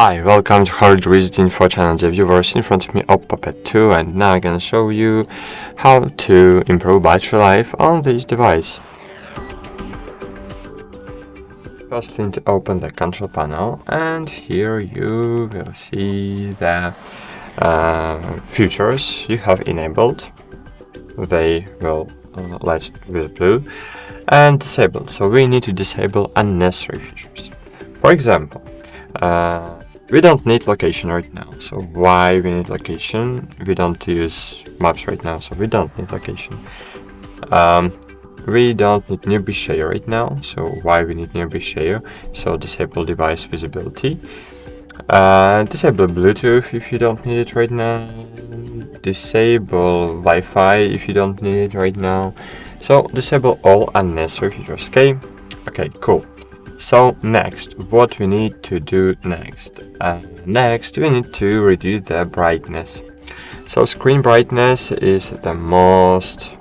Hi, welcome to HardReset.Info channel, dear viewers. In front of me REALME Pad 2, and now I'm gonna show you how to improve battery life on this device. First, need to open the control panel, and here you will see the features you have enabled. They will light with blue, and disabled. So we need to disable unnecessary features. For example, we don't need location right now. So why we need location? We don't use maps right now, so we don't need location. We don't need nearby share right now, so why we need nearby share? So disable device visibility. Disable Bluetooth if you don't need it right now. Disable Wi-Fi if you don't need it right now. So disable all unnecessary features. Okay, cool. So next, what we need to do next? Next, we need to reduce the brightness. So screen brightness is the most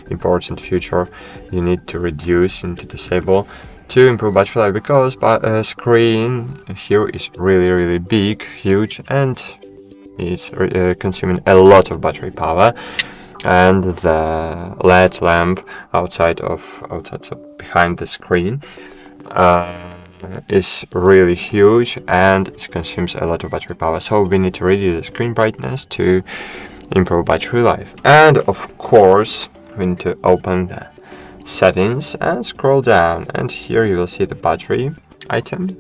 important feature you need to reduce and to disable to improve battery life, because screen here is really big, huge, and it's consuming a lot of battery power. And the LED lamp outside behind the screen is really huge, and it consumes a lot of battery power. So we need to reduce the screen brightness to improve battery life. And of course, we need to open the settings and scroll down, and here you will see the battery item.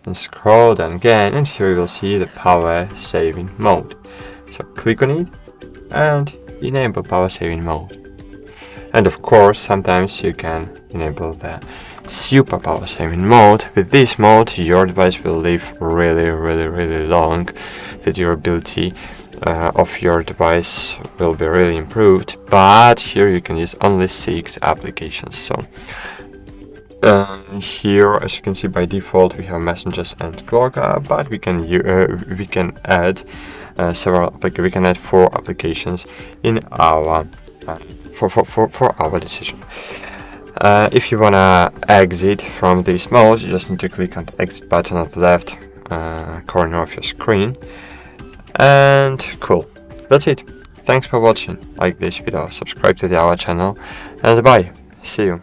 And scroll down again, and here you will see the power saving mode. So click on it and enable power saving mode. And of course, sometimes you can enable the super power saving mode. With this mode, your device will live really long. The durability of your device will be really improved, but here you can use only 6 applications. So here, as you can see, by default we have messages and clock, but we can add we can add 4 applications in our for our decision. If you wanna exit from this mode, you just need to click on the exit button at the left corner of your screen. And cool, that's it. Thanks for watching. Like this video, subscribe to our channel, and bye. See you.